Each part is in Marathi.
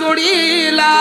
जोडीला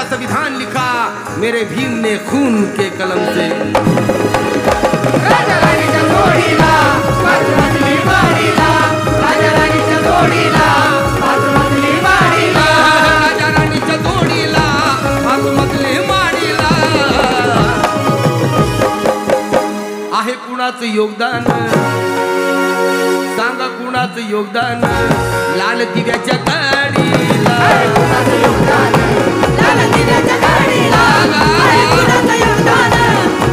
संविधान लिखा मेरे भीम ने खून के कलम से। राजा रानी जोडीला बासमती माडीला राजा रानी जोडीला बासमती माडीला राजा रानी जोडीला बासमती माडीला आहे कुणाचं योगदान सांगा कुणाचं योगदान लाल दिव्याच्या गाडीला आहे कुणाचं योगदान लाल दिव्याच्या गाडीला आहे कुणाचं योगदान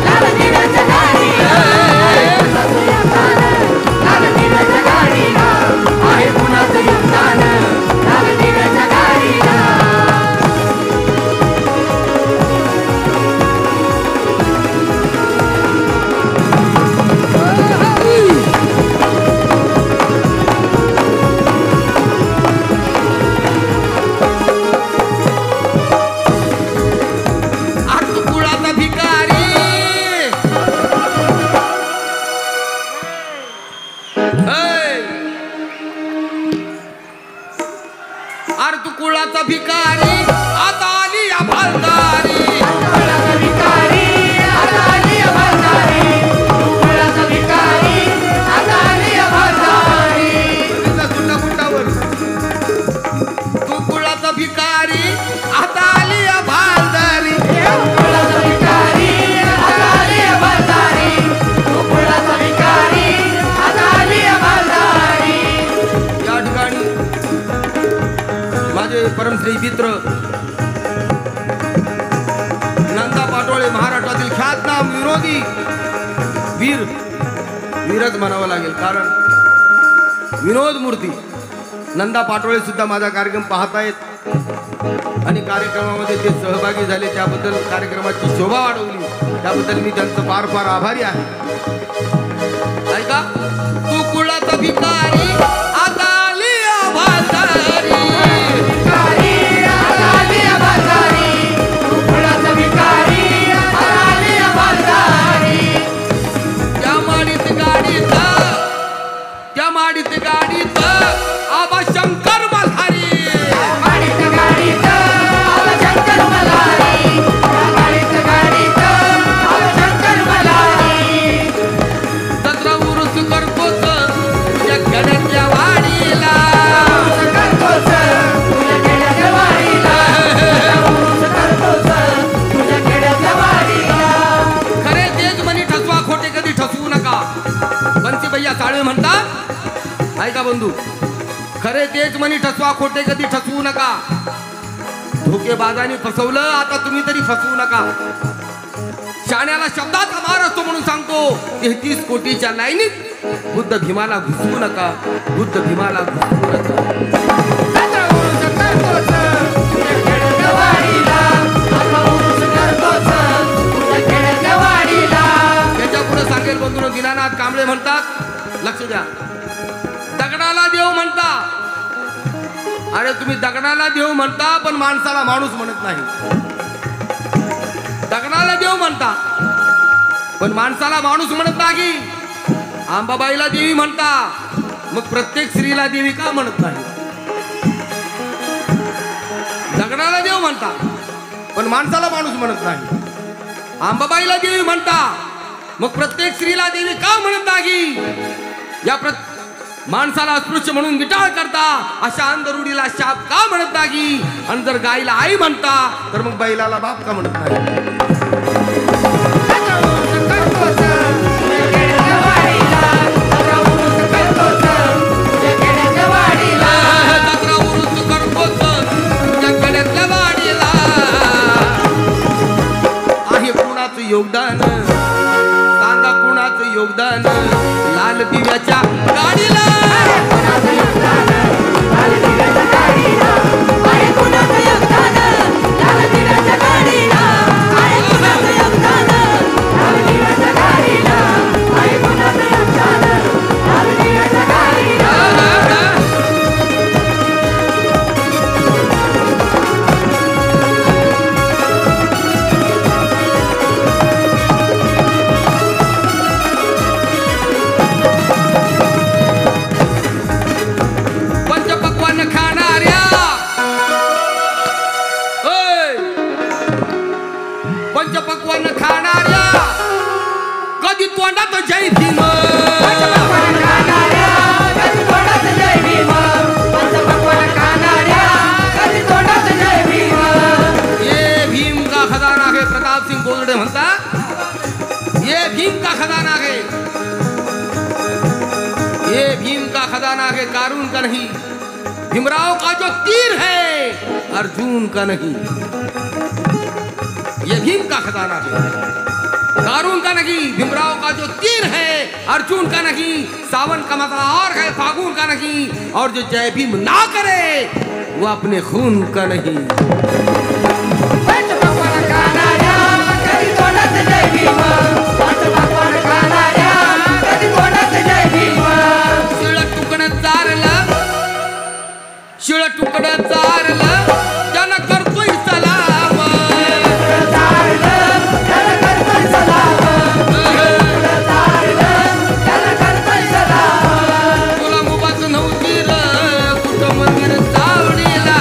लाल दिव्याच्या गाडीला आहे कुणाचं योगदान लाल दिव्याच्या गाडीला आहे कुणाचं योगदान लाल दिव्याच्या गाडीला कुळाचा भिकारी आता आली या भालदारी कुळाचा भिकारी आता आली या भालदारी कुळाचा भिकारी आता आली या भालदारी तुझ्या गुंडावर तू कुळाचा भिकारी आता आली या भालदारी कुळाचा भिकारी आता आली या भालदारी तू कुळाचा भिकारी आता आली या भालदारी। या ठिकाणी माझे परमश्री मित्र नंदा पाटोळे महाराष्ट्रातील ख्यातनाम विरोधी वीरच म्हणावं लागेल कारण विनोद मूर्ती नंदा पाटोळे सुद्धा माझा कार्यक्रम पाहतायत आणि कार्यक्रमामध्ये ते सहभागी झाले त्याबद्दल कार्यक्रमाची शोभा वाढवली त्याबद्दल मी त्यांचं फार फार आभारी आहे। ऐका तू कुळाचा भिकारी आता आली या भालदारी गाडीत आबा शंकर मल्हारी गाडीत आबा शंकर मल्हारी गाडीत आबा शंकर मल्हारी सतरा उरुस करतोस तुझ्या खेड्यातल्या वाडीला करतोस तुझ्या खेड्यातल्या वाडीला उरुस करतोस तुझ्या खेड्यातल्या वाडीला खरे तेज मनी ठसवा खोटे कधी ठसवू नका बंसी भैया साळे म्हणतात ऐका बंधू खरे तेच मनी ठसवा खोटे कधी ठसवू नका धोकेबाजाने फसवलं आता तुम्ही तरी फसवू नका शाण्याला शब्दाचा मार असतो म्हणून सांगतो 33 कोटीच्या लाईनीत बुद्ध भीमाला घुसवू नका बुद्ध भीमाला घुसवू नका तुम्ही दगडाला देव म्हणता पण माणसाला माणूस म्हणत नाही. दगडाला देव म्हणता पण माणसाला माणूस म्हणत नाही. अंबाबाईला देवी म्हणता मग प्रत्येक स्त्रीला देवी का म्हणत नाही. दगडाला देव म्हणता पण माणसाला माणूस म्हणत नाही. अंबाबाईला देवी म्हणता मग प्रत्येक स्त्रीला देवी का म्हणत नाही. या माणसाला अस्पृश्य म्हणून विटाळ करता अशा अंधरुडीला शाप का म्हणत नाही. आणि जर गाईला आई म्हणता तर मग बैलाला बाप का म्हणत नाही. योगदान सांगा कुणाचं योगदान लाल दिव्याच्या गाडीला. पंचपक्वान खाणाऱ्या कधी तोंडात जय भीम. ये भीम का खजाना है. प्रताप सिंह गोदडे म्हणता ये भीम का खजाना है. ये भीम का खजाना है कारून का नहीं. भीमराव का जो तीर है अर्जुन का नहीं. ये भीम का खजाना है कारून का नहीं. भीमराव का जो तीर है अर्जुन का नहीं. सावन का मतलब और है फागुन का नहीं. और जो जय भीम ना करे वो अपने खून का नहीं. शिळ तुकडं चारलं त्यानं करतोय सलाम. तुला मुबाच नव्हती र कुठं मंदिर चावडीला.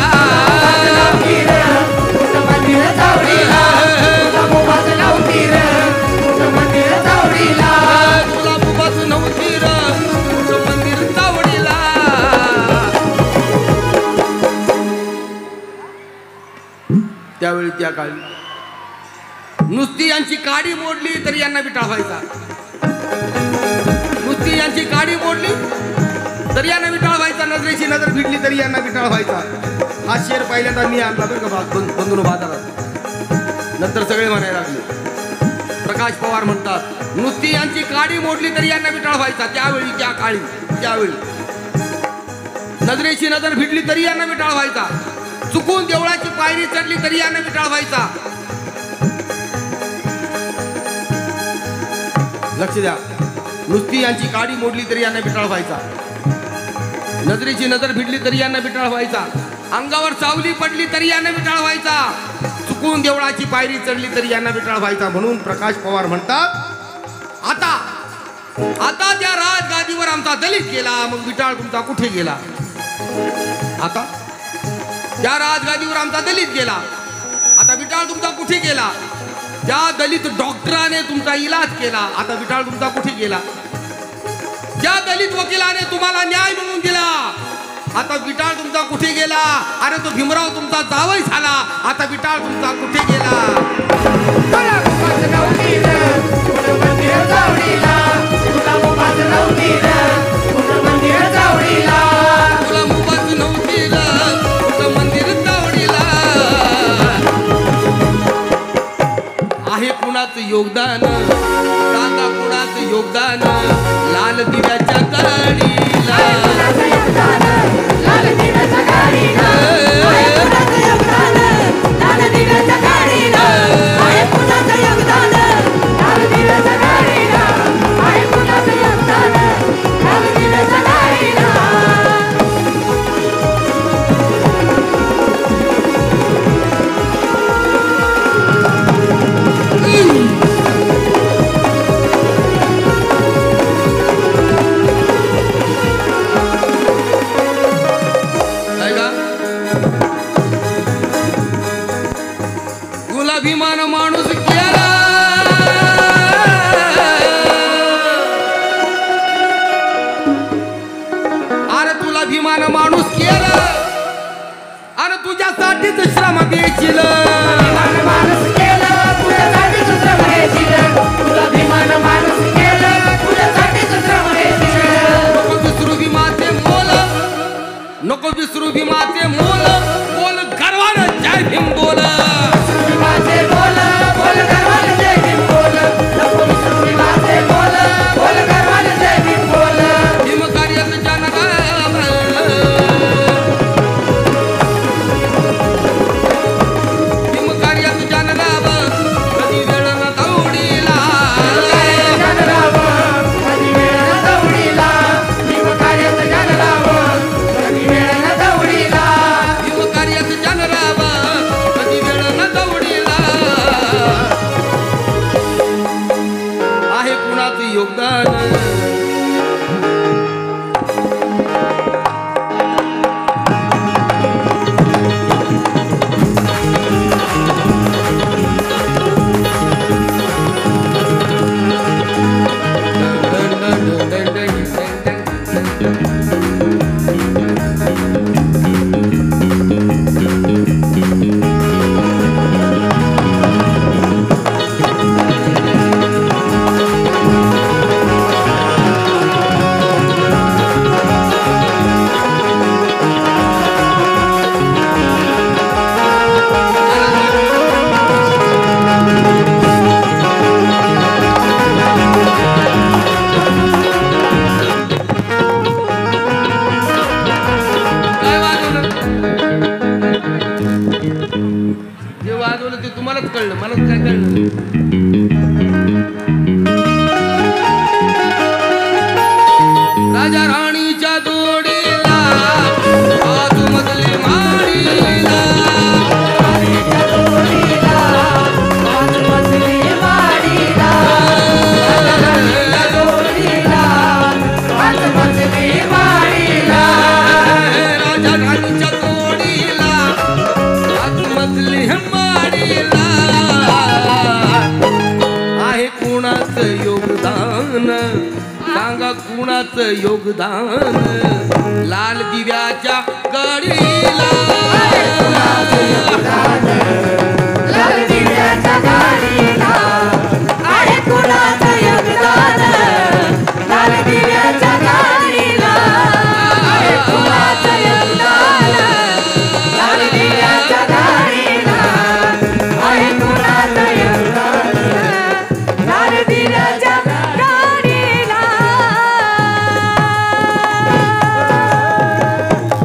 तुला मुबाच नव्हती र कुठं मंदिर चावडीला. त्यावेळी त्या काळी नुसती यांची काडी मोडली तरी यांना विटाळ व्हायचा. नुसती यांची काडी मोडली तरी यांना विटाळ व्हायचा. नजरेची नजर भिडली तरी यांना विटाळ व्हायचा. हा शेर पहिल्यांदा मी आणला बरं का बंधून बाजारात. नंतर सगळे म्हणायला लागले. प्रकाश पवार म्हणतात नुसती यांची काडी मोडली तरी यांना विटाळ व्हायचा. त्यावेळी त्या काळी त्यावेळी नजरेची नजर भिडली तरी यांना विटाळ व्हायचा. चुकून देवळाची पायरी चढली तरी यांना विटाळ व्हायचा. लक्ष द्या. नुसती यांची काडी मोडली तरी यांना विटाळ व्हायचा. नजरेची नजर भिडली तरी यांना विटाळ व्हायचा. अंगावर सावली पडली तरी यांना विटाळ व्हायचा. चुकून देवळाची पायरी चढली तरी यांना विटाळ व्हायचा. म्हणून प्रकाश पवार म्हणतात आता आता त्या राजगादीवर आमचा दलित गेला मग विटाळ तुमचा कुठे गेला. आता त्या राजगादीवर आमचा दलित गेला आता विटाळ तुमचा कुठे गेला. त्या दलित डॉक्टराने तुमचा इलाज केला आता विटाळ तुमचा कुठे गेला. त्या दलित वकिलाने तुम्हाला न्याय मिळवून दिला आता विटाळ तुमचा कुठे गेला. अरे तो भीमराव तुमचा जावई झाला आता विटाळ तुमचा कुठे गेला. योगदान सांगा कुणाचं योगदान लाल दिव्याच्या गाडीला. अभिमान माणूस केला अरे तुला अभिमान माणूस केला अरे तुझ्यासाठीच श्रम घेशील माणूस केलं तुझ्यासाठीच श्रम घेशील तुला अभिमान माणूस केलं तुझ्यासाठीच श्रम घेशील नको विसरू भीमाचे मोल नको विसरू भीमाचे मोल बोल गर्वानं जय भीम बोल भीमाचे बोल बोल गर्वाने जय भीम बोल नको विसरू भीमाचे बोल बोल गर्वाने जय भीम बोल भीम कार्यात जनराम भीम कार्यात जनराम कधी वेळ न दौडीला जनराम कधी वेळ न दौडीला भीम कार्यात जनराम कधी वेळ न दौडीला भीम कार्यात जनराम कधी वेळ न दौडीला आहे कुणाचं योगदान काय वाजवलं जे वाजवलं ते तुम्हालाच कळलं मलाच काय कळलं राजा राणीच्या जोडीला आजूमधली माडीला मजली माडीला जोडीला मजली माडीला राजा राणीच्या जोडीला आजूमधली माडीला आहे कुणाचं योगदान सांगा कुणाचं योगदान लाल दिव्याच्या